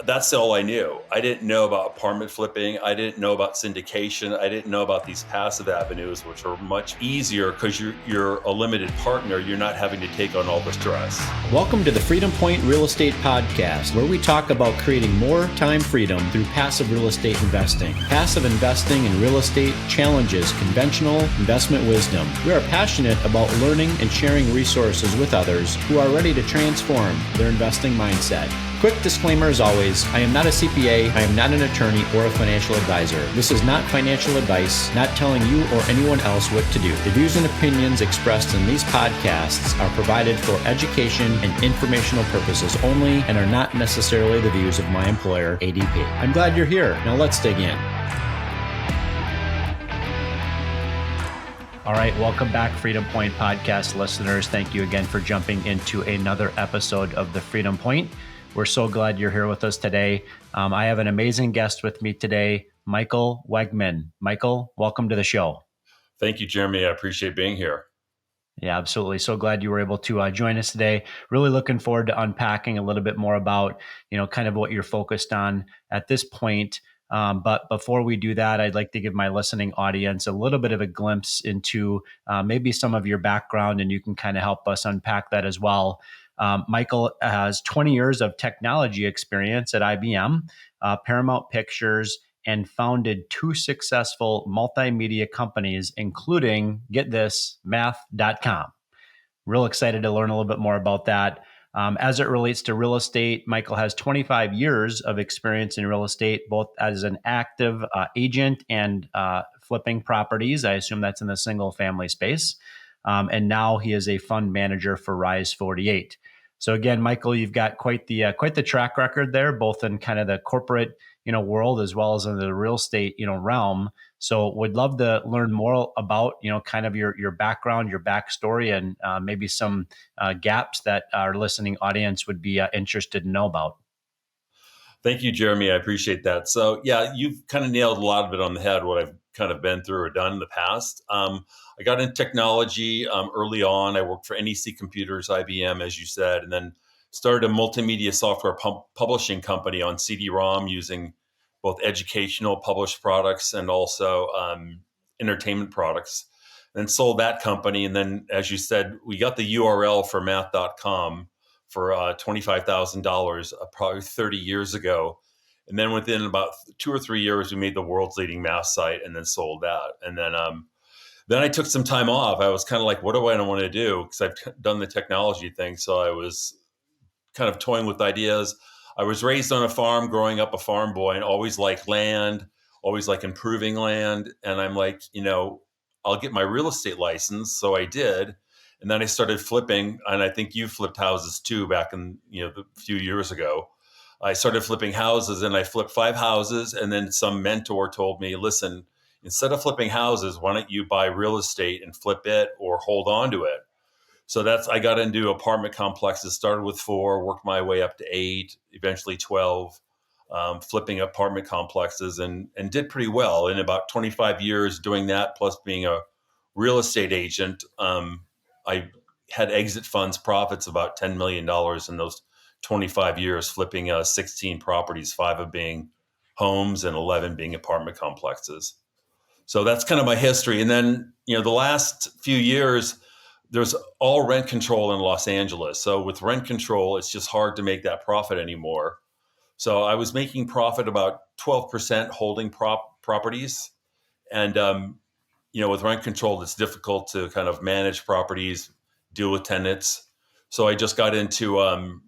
that's all I knew. I didn't know about apartment flipping. I didn't know about syndication. I didn't know about these passive avenues, which are much easier because you're a limited partner. You're not having to take on all the stress. Welcome to the Freedom Point Real Estate Podcast, where we talk about creating more time freedom through passive real estate investing. Passive investing in real estate challenges conventional investment wisdom. We are passionate about learning and sharing resources with others who are ready to transform their investing mindset. Quick disclaimer as always, I am not a CPA, I am not an attorney or a financial advisor. This is not financial advice, not telling you or anyone else what to do. The views and opinions expressed in these podcasts are provided for education and informational purposes only and are not necessarily the views of my employer, ADP. I'm glad you're here. Now let's dig in. All right, welcome back, Freedom Point Podcast listeners. Thank you again for jumping into another episode of the Freedom Point. We're so glad you're here with us today. I have an amazing guest with me today, Michael Wegmann. Michael, welcome to the show. Thank you, Jeremy. I appreciate being here. Yeah, absolutely. So glad you were able to join us today. Really looking forward to unpacking a little bit more about, kind of what you're focused on at this point. But before we do that, I'd like to give my listening audience a little bit of a glimpse into maybe some of your background, and you can kind of help us unpack that as well. Michael has 20 years of technology experience at IBM, Paramount Pictures, and founded two successful multimedia companies, including, get this, math.com. Real excited to learn a little bit more about that. As it relates to real estate, Michael has 25 years of experience in real estate, both as an active agent and flipping properties. I assume that's in the single family space. And now he is a fund manager for Rise 48. So again, Michael, you've got quite the track record there, both in kind of the corporate world as well as in the real estate realm. So would love to learn more about kind of your background, your backstory, and maybe some gaps that our listening audience would be interested to know about. Thank you, Jeremy. I appreciate that. So yeah, you've kind of nailed a lot of it on the head, what I've kind of been through or done in the past. I got into technology early on. I worked for NEC Computers, IBM, as you said, and then started a multimedia software publishing company on CD-ROM using both educational published products and also entertainment products. Then sold that company. And then, as you said, we got the URL for math.com for $25,000 probably 30 years ago. And then within about 2 or 3 years, we made the world's leading math site and then sold that. And then I took some time off. I was kind of like, what do I want to do? Because I've done the technology thing. So I was kind of toying with ideas. I was raised on a farm, growing up a farm boy, and always liked land, always like improving land. And I'm like, I'll get my real estate license. So I did. And then I started flipping, and I think you flipped houses too back in a few years ago. I started flipping houses, and I flipped 5 houses, and then some mentor told me, listen, instead of flipping houses, why don't you buy real estate and flip it or hold on to it? So I got into apartment complexes, started with 4, worked my way up to 8, eventually 12, flipping apartment complexes and did pretty well. In about 25 years doing that, plus being a real estate agent, I had exit funds profits about $10 million in those 25 years, flipping 16 properties, 5 of being homes and 11 being apartment complexes. So that's kind of my history. And then, the last few years, there's all rent control in Los Angeles. So with rent control, it's just hard to make that profit anymore. So I was making profit about 12% holding properties. And, with rent control, it's difficult to kind of manage properties, deal with tenants. So I just got into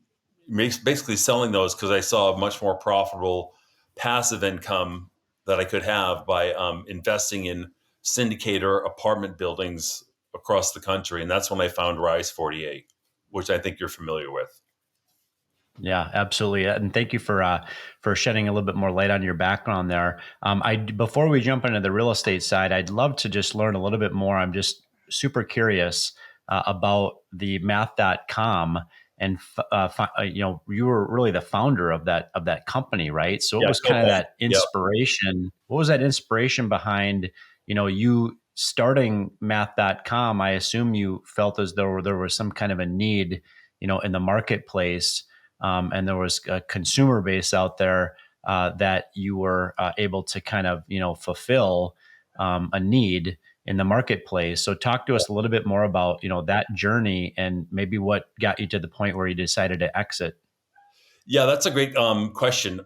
basically selling those because I saw a much more profitable passive income that I could have by investing in syndicator apartment buildings across the country. And that's when I found Rise 48, which I think you're familiar with. Yeah, absolutely. And thank you for shedding a little bit more light on your background there. Before we jump into the real estate side, I'd love to just learn a little bit more. I'm just super curious about the math.com. And you were really the founder of that company, right? So what was kind of that inspiration? Yep. What was that inspiration behind you starting math.com? I assume you felt as though there was some kind of a need in the marketplace and there was a consumer base out there that you were able to kind of fulfill a need in the marketplace. So talk to us a little bit more about that journey and maybe what got you to the point where you decided to exit. Yeah, that's a great question.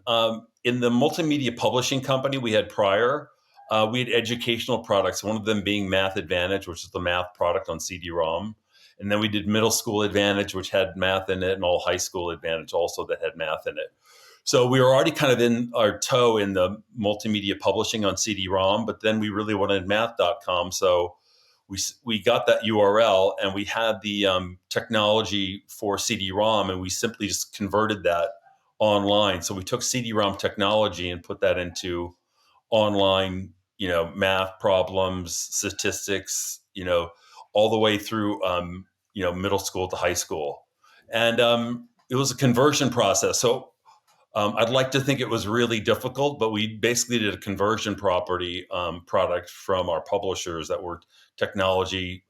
In the multimedia publishing company we had prior, we had educational products, one of them being Math Advantage, which is the math product on CD-ROM. And then we did Middle School Advantage, which had math in it, and All High School Advantage also that had math in it. So we were already kind of in our toe in the multimedia publishing on CD-ROM, but then we really wanted math.com. So we got that URL and we had the technology for CD-ROM, and we simply just converted that online. So we took CD-ROM technology and put that into online, math problems, statistics, all the way through, middle school to high school, and it was a conversion process. So I'd like to think it was really difficult, but we basically did a conversion property product from our publishers that were technology,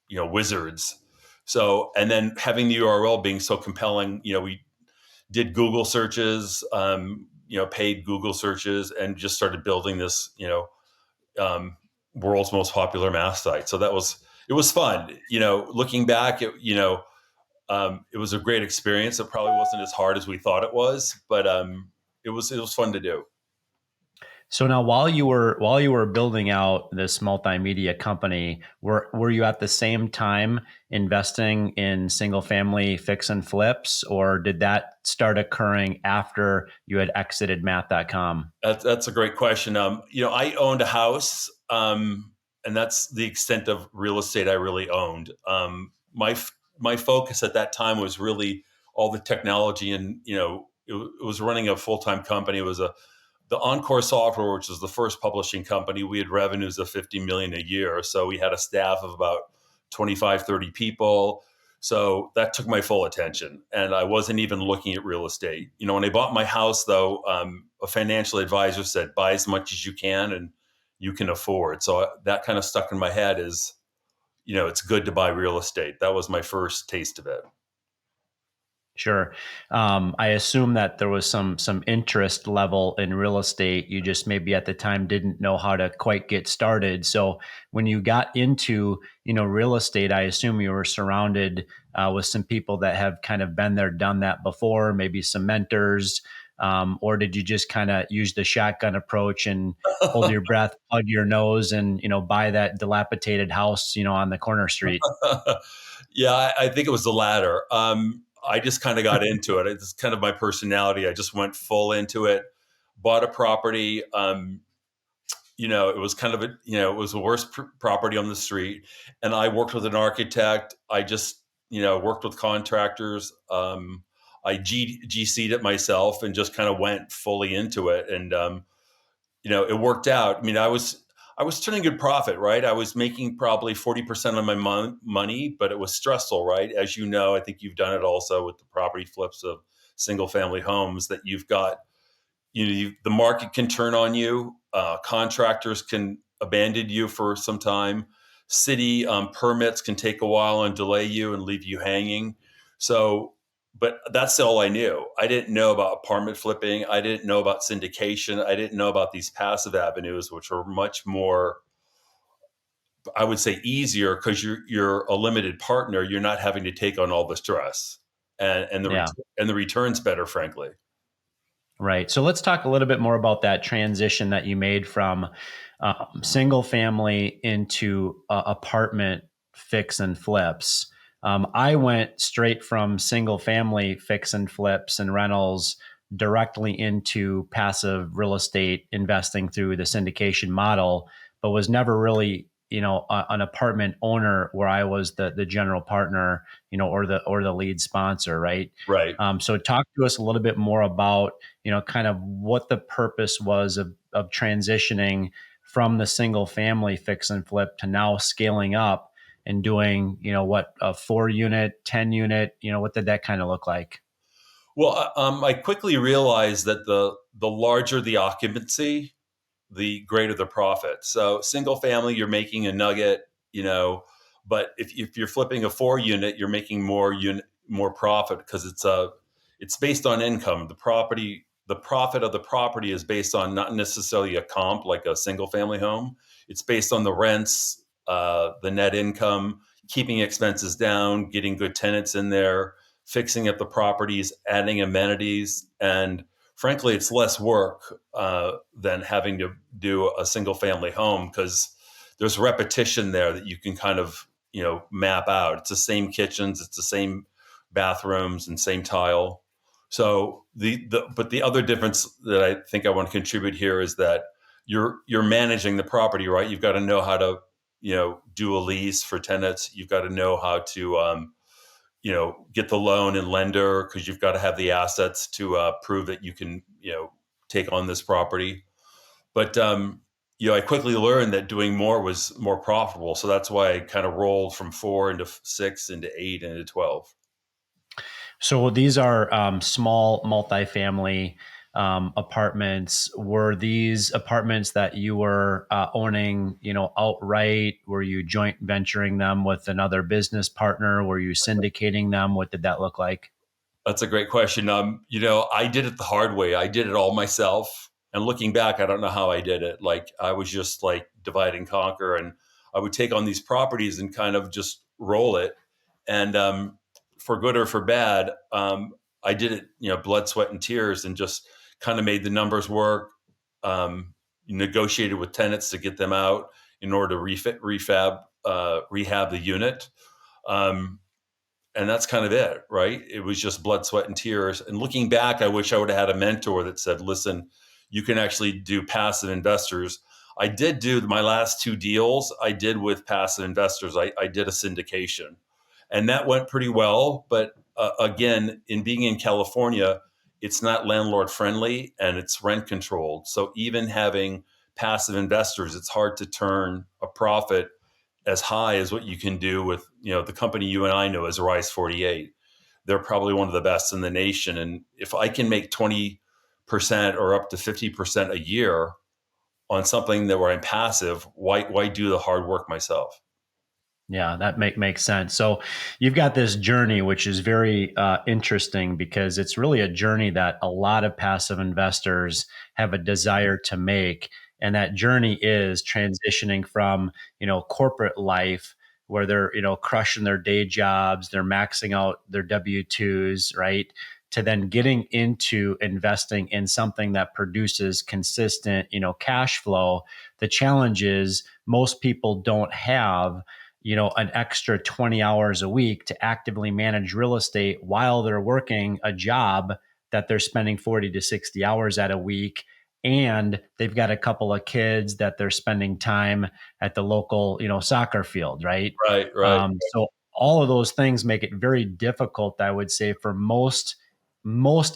wizards. So, and then having the URL being so compelling, we did Google searches, paid Google searches, and just started building this, world's most popular math site. So it was fun. Looking back, it was a great experience. It probably wasn't as hard as we thought it was, but it was fun to do. So now, while you were building out this multimedia company, were you at the same time investing in single family fix and flips, or did that start occurring after you had exited Math.com? That's a great question. I owned a house, and that's the extent of real estate I really owned. My focus at that time was really all the technology, and it was running a full time company. It was the Encore Software, which was the first publishing company. We had revenues of 50 million a year, so we had a staff of about 25, 30 people. So that took my full attention, and I wasn't even looking at real estate. When I bought my house, though, a financial advisor said, "Buy as much as you can, and you can afford." So that kind of stuck in my head as, it's good to buy real estate. That was my first taste of it. Sure. I assume that there was some interest level in real estate. You just maybe at the time didn't know how to quite get started. So when you got into real estate, I assume you were surrounded with some people that have kind of been there, done that before, maybe some mentors, or did you just kind of use the shotgun approach and hold your breath, plug your nose, and buy that dilapidated house on the corner street? Yeah, I think it was the latter. I just kind of got into it. It's kind of my personality. I just went full into it. Bought a property. It was kind of it was the worst property on the street, and I worked with an architect. I just worked with contractors. I GC'd it myself and just kind of went fully into it, and it worked out. I mean, I was turning good profit, right? I was making probably 40% of my money, but it was stressful, right? As you know, I think you've done it also with the property flips of single family homes, that you've got, the market can turn on you. Contractors can abandon you for some time. City permits can take a while and delay you and leave you hanging. So, but that's all I knew. I didn't know about apartment flipping. I didn't know about syndication. I didn't know about these passive avenues, which are much more, I would say, easier because you're a limited partner. You're not having to take on all the stress, and Yeah. the return's better, frankly. Right. So let's talk a little bit more about that transition that you made from single family into apartment fix and flips. I went straight from single family fix and flips and rentals directly into passive real estate investing through the syndication model, but was never really an apartment owner where I was the general partner, or the lead sponsor, right? Right. So talk to us a little bit more about kind of what the purpose was of transitioning from the single family fix and flip to now scaling up and doing, what, a 4 unit, 10 unit, what did that kind of look like? Well, I quickly realized that the larger the occupancy, the greater the profit. So single family, you're making a nugget, but if you're flipping a 4 unit, you're making more profit because it's based on income. The profit of the property is based on not necessarily a comp like a single family home. It's based on the rents, the net income, keeping expenses down, getting good tenants in there, fixing up the properties, adding amenities, and frankly, it's less work than having to do a single family home because there's repetition there that you can kind of map out. It's the same kitchens, it's the same bathrooms and same tile. So the other difference that I think I want to contribute here is that you're managing the property, right? You've got to know how to do a lease for tenants. You've got to know how to get the loan and lender because you've got to have the assets to prove that you can take on this property. But I quickly learned that doing more was more profitable. So that's why I kind of rolled from 4 into 6 into 8 into 12. So these are small multifamily apartments. Were these apartments that you were owning, outright? Were you joint venturing them with another business partner? Were you syndicating them? What did that look like? That's a great question. I did it the hard way. I did it all myself. And looking back, I don't know how I did it. Like I was just like divide and conquer, and I would take on these properties and kind of just roll it. And for good or for bad, I did it, blood, sweat, and tears, and just kind of made the numbers work. Negotiated with tenants to get them out in order to rehab the unit. Um, and that's kind of it, right? It was just blood, sweat, and tears. And looking back, I wish I would have had a mentor that said, listen, you can actually do passive investors. I did do my last two deals, I did with passive investors. I did a syndication, and that went pretty well. But again, in being in California, it's not landlord friendly and it's rent controlled. So even having passive investors, it's hard to turn a profit as high as what you can do with the company you and I know as Rise 48. They're probably one of the best in the nation, and if I can make 20% or up to 50% a year on something that where I'm passive, why do the hard work myself? Yeah, that makes sense. So you've got this journey, which is very interesting because it's really a journey that a lot of passive investors have a desire to make, and that journey is transitioning from corporate life where they're crushing their day jobs, they're maxing out their W-2s, right, to then getting into investing in something that produces consistent cash flow. The challenge is most people don't have an extra 20 hours a week to actively manage real estate while they're working a job that they're spending 40 to 60 hours at a week. And they've got a couple of kids that they're spending time at the local, soccer field, right? Right, right, So all of those things make it very difficult, I would say, for most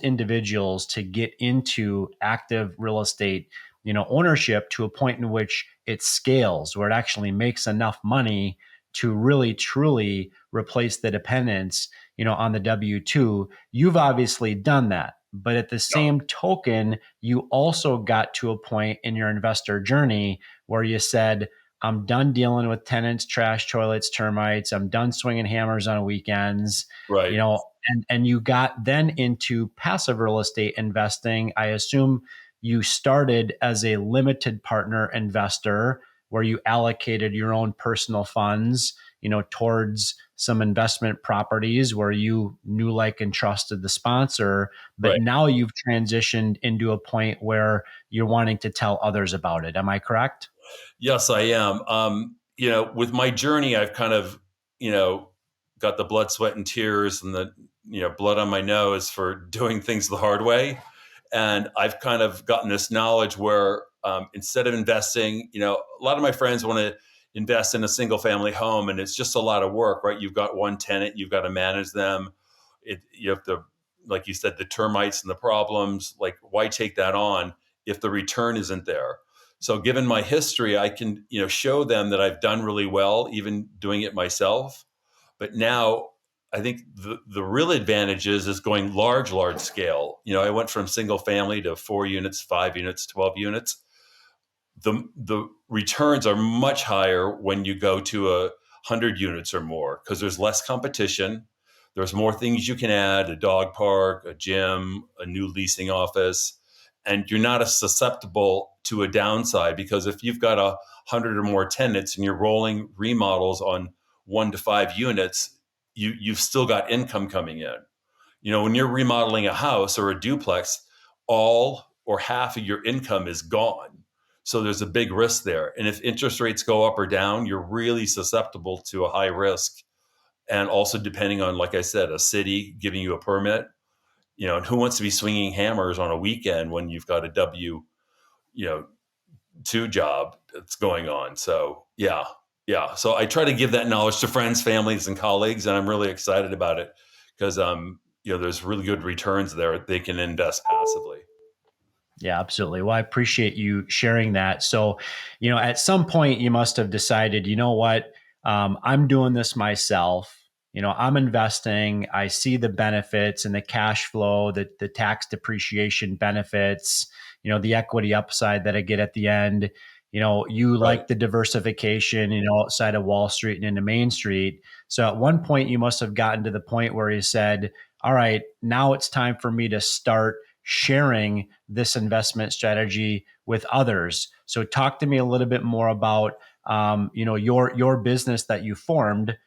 individuals to get into active real estate, ownership to a point in which it scales, where it actually makes enough money to really truly replace the dependence, on the W-2. You've obviously done that. But at the yeah, same token, you also got to a point in your investor journey where you said, I'm done dealing with tenants, trash, toilets, termites. I'm done swinging hammers on weekends, right, and you got then into passive real estate investing. I assume you started as a limited partner investor where you allocated your own personal funds, towards some investment properties where you knew, like, and trusted the sponsor. But right. now you've transitioned into a point where you're wanting to tell others about it. Am I correct? Yes, I am. With my journey, I've kind of, you know, got the blood, sweat, and tears and the, blood on my nose for doing things the hard way. And I've kind of gotten this knowledge where instead of investing, a lot of my friends want to invest in a single family home and it's just a lot of work, right? You've got one tenant, you've got to manage them. You have to, like you said, the termites and the problems, like why take that on if the return isn't there? So given my history, I can, show them that I've done really well, even doing it myself. But now I think the real advantage is going large scale. I went from single family to 4 units, 5 units, 12 units. The returns are much higher when you go to 100 units or more because there's less competition. There's more things you can add: a dog park, a gym, a new leasing office, and you're not as susceptible to a downside, because if you've got 100 or more tenants and you're rolling remodels on 1 to 5 units, you've still got income coming in. When you're remodeling a house or a duplex, all or half of your income is gone. So there's a big risk there. And if interest rates go up or down, you're really susceptible to a high risk. And also, depending on, like I said, a city giving you a permit, and who wants to be swinging hammers on a weekend when you've got a you know, two job that's going on. So yeah, yeah. So I try to give that knowledge to friends, families, and colleagues, and I'm really excited about it because there's really good returns there. They can invest passively. Yeah, absolutely. Well, I appreciate you sharing that. So, at some point you must have decided, you know what, I'm doing this myself. I'm investing. I see the benefits and the cash flow, the tax depreciation benefits, the equity upside that I get at the end. You Right. like the diversification, outside of Wall Street and into Main Street. So at one point you must have gotten to the point where you said, all right, now it's time for me to start sharing this investment strategy with others. So talk to me a little bit more about your business that you formed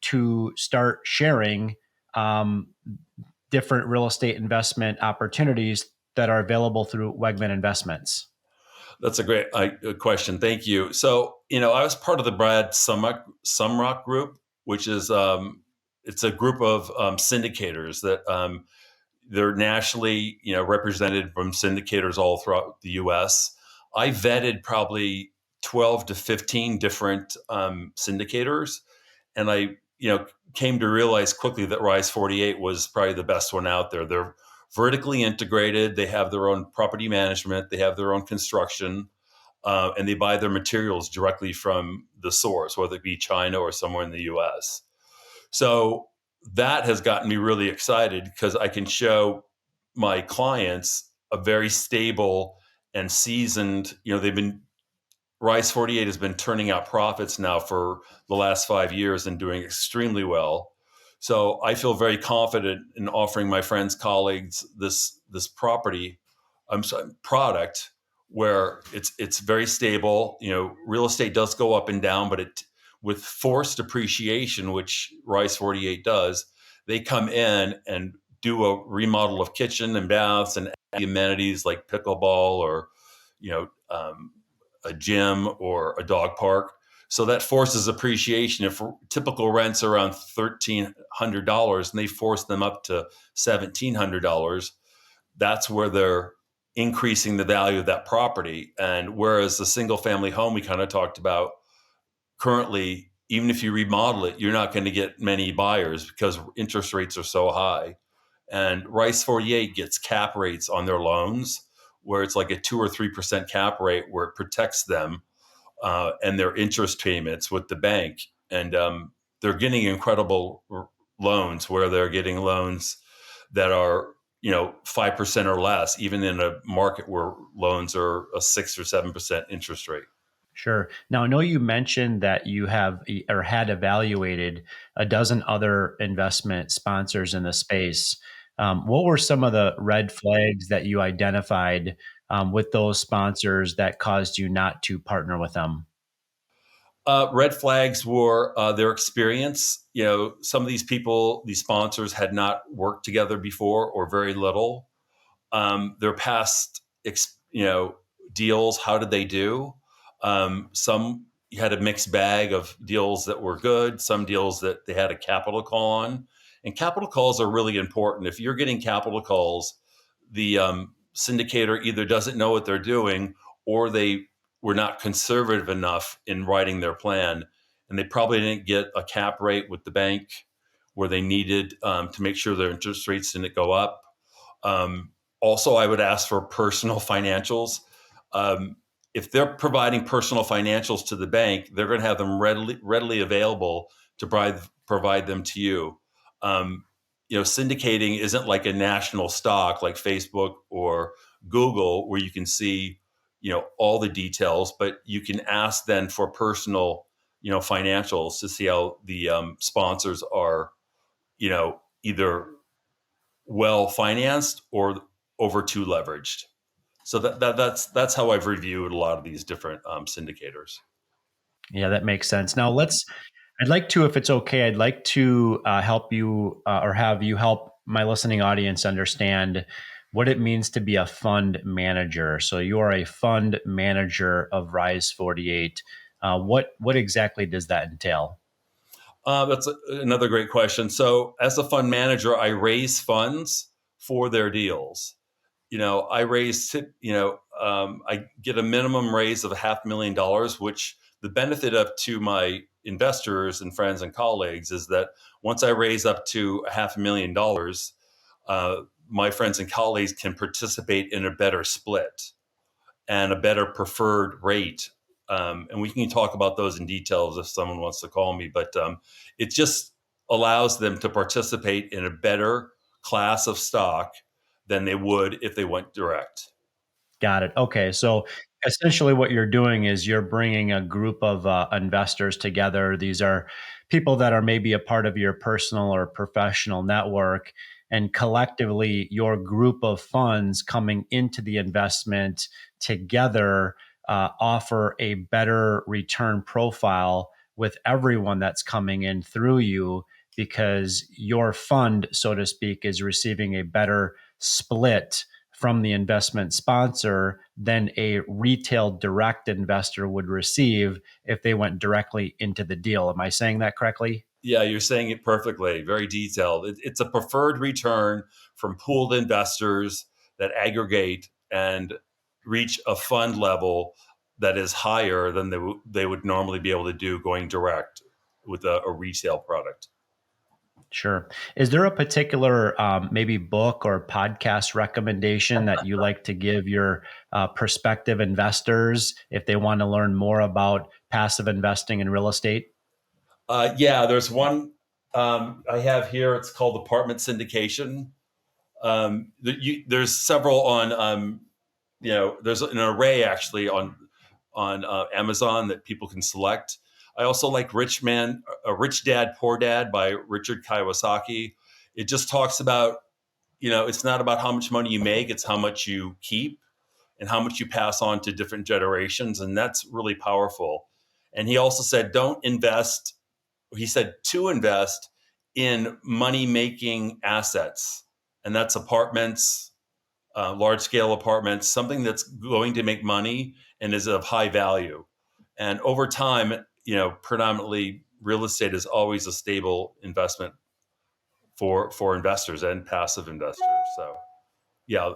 to start sharing um, different real estate investment opportunities that are available through Wegmann Investments. That's a great question. Thank you. So, I was part of the Brad Sumrock group, which is it's a group of syndicators that they're nationally, represented from syndicators all throughout the U.S. I vetted probably 12 to 15 different syndicators, and I, came to realize quickly that Rise 48 was probably the best one out there. They're vertically integrated. They have their own property management. They have their own construction, and they buy their materials directly from the source, whether it be China or somewhere in the U.S. So that has gotten me really excited because I can show my clients a very stable and seasoned, they've been Rise 48 has been turning out profits now for the last 5 years and doing extremely well. So I feel very confident in offering my friends, colleagues this property, I'm sorry, product where it's very stable. Real estate does go up and down, but it with forced appreciation, which Rise 48 does, they come in and do a remodel of kitchen and baths and add amenities like pickleball or you know um, a gym or a dog park. So that forces appreciation. If typical rents are around $1,300 and they force them up to $1,700, that's where they're increasing the value of that property. And whereas the single family home we kind of talked about, currently, even if you remodel it, you're not going to get many buyers because interest rates are so high. And Rice 48 gets cap rates on their loans where it's like a 2 or 3% cap rate where it protects them and their interest payments with the bank. And they're getting incredible loans where they're getting loans that are 5% or less, even in a market where loans are a 6 or 7% interest rate. Sure. Now, I know you mentioned that you have or had evaluated a dozen other investment sponsors in the space. What were some of the red flags that you identified with those sponsors that caused you not to partner with them? Red flags were their experience. Some of these people, these sponsors, had not worked together before or very little. Their past, deals, how did they do? Some had a mixed bag of deals that were good, some deals that they had a capital call on. And capital calls are really important. If you're getting capital calls, the syndicator either doesn't know what they're doing or they were not conservative enough in writing their plan. And they probably didn't get a cap rate with the bank where they needed to make sure their interest rates didn't go up. Um, Also, I would ask for personal financials. Um, if they're providing personal financials to the bank, they're going to have them readily available to provide them to you. Syndicating isn't like a national stock like Facebook or Google where you can see, all the details, but you can ask then for personal, financials to see how the sponsors are either well financed or over too leveraged. So that's how I've reviewed a lot of these different syndicators. Yeah, that makes sense. Now I'd like to, if it's okay, I'd like to help you or have you help my listening audience understand what it means to be a fund manager. So you are a fund manager of Rise 48. What exactly does that entail? Another great question. So, as a fund manager, I raise funds for their deals. I raise, I get a minimum raise of $500,000, which the benefit of to my investors and friends and colleagues is that once I raise up to $500,000, my friends and colleagues can participate in a better split and a better preferred rate. And we can talk about those in details if someone wants to call me, but it just allows them to participate in a better class of stock than they would if they went direct. Got it. Okay. So essentially, what you're doing is you're bringing a group of investors together. These are people that are maybe a part of your personal or professional network. And collectively, your group of funds coming into the investment together offer a better return profile with everyone that's coming in through you because your fund, so to speak, is receiving a better split from the investment sponsor than a retail direct investor would receive if they went directly into the deal. Am I saying that correctly? Yeah, you're saying it perfectly, very detailed. It's a preferred return from pooled investors that aggregate and reach a fund level that is higher than they would normally be able to do going direct with a retail product. Sure. Is there a particular maybe book or podcast recommendation that you like to give your prospective investors if they want to learn more about passive investing in real estate? Yeah, there's one I have here. It's called Apartment Syndication. There's several on, there's an array actually on Amazon that people can select. I also like Rich Dad Poor Dad by Richard Kiyosaki. It just talks about, it's not about how much money you make, it's how much you keep and how much you pass on to different generations. And that's really powerful. And he also said, don't invest, he said to invest in money making assets. And that's apartments, large scale apartments, something that's going to make money and is of high value. And over time, predominantly real estate is always a stable investment for investors and passive investors. So yeah,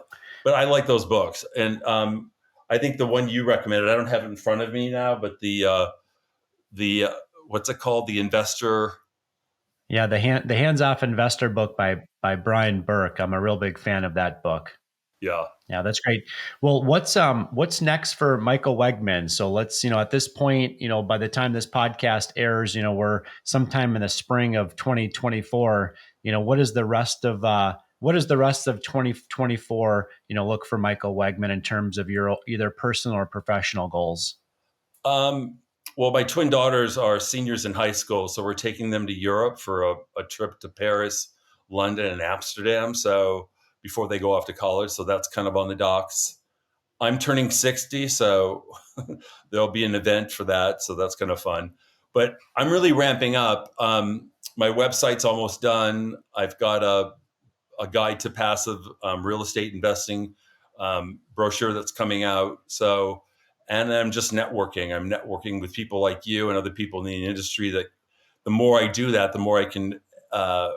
but I like those books, and I think the one you recommended, I don't have it in front of me now, but the what's it called, the investor. Yeah, the Hands Off Investor book by Brian Burke. I'm a real big fan of that book. Yeah. Yeah, that's great. Well, what's next for Michael Wegmann? So let's, at this point, by the time this podcast airs, we're sometime in the spring of 2024. What is the rest of 2024, look for Michael Wegmann in terms of your either personal or professional goals? Um, well, my twin daughters are seniors in high school, so we're taking them to Europe for a trip to Paris, London, and Amsterdam. So before they go off to college, so that's kind of on the docks. I'm turning 60, so there'll be an event for that. So that's kind of fun. But I'm really ramping up. My website's almost done. I've got a guide to passive real estate investing brochure that's coming out. So, and I'm just networking. I'm networking with people like you and other people in the industry. That the more I do that, the more I can uh,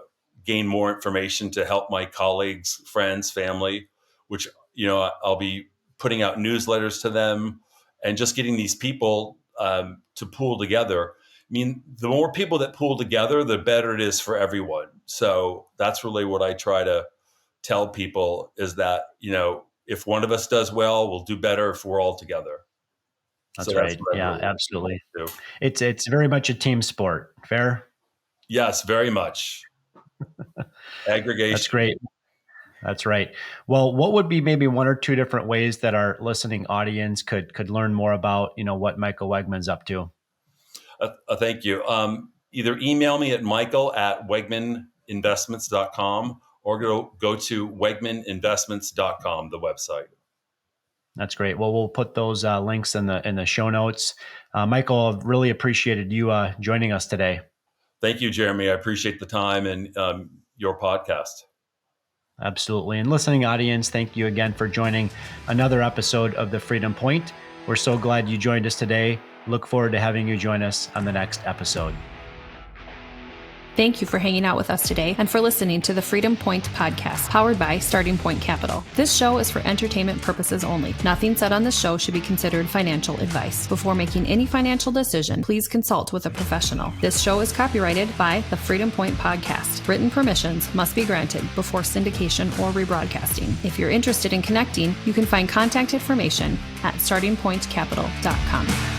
gain more information to help my colleagues, friends, family. Which I'll be putting out newsletters to them and just getting these people to pool together. I mean, the more people that pool together, the better it is for everyone. So that's really what I try to tell people is that, if one of us does well, we'll do better if we're all together. So That's that's right. what I Yeah, really absolutely. do. It's very much a team sport. Fair. Yes, very much. That's Aggregation. great. That's right. Well, what would be maybe one or two different ways that our listening audience could learn more about, what Michael Wegmann's up to? Thank you. Either email me at Michael at Wegmann wegmaninvestments.com, or go to wegmaninvestments.com, the website. That's great. Well, we'll put those links in the show notes. Michael, I've really appreciated you joining us today. Thank you, Jeremy. I appreciate the time and your podcast. Absolutely. And listening audience, thank you again for joining another episode of The Freedom Point. We're so glad you joined us today. Look forward to having you join us on the next episode. Thank you for hanging out with us today and for listening to the Freedom Point podcast, powered by Starting Point Capital. This show is for entertainment purposes only. Nothing said on this show should be considered financial advice. Before making any financial decision, please consult with a professional. This show is copyrighted by the Freedom Point podcast. Written permissions must be granted before syndication or rebroadcasting. If you're interested in connecting, you can find contact information at startingpointcapital.com.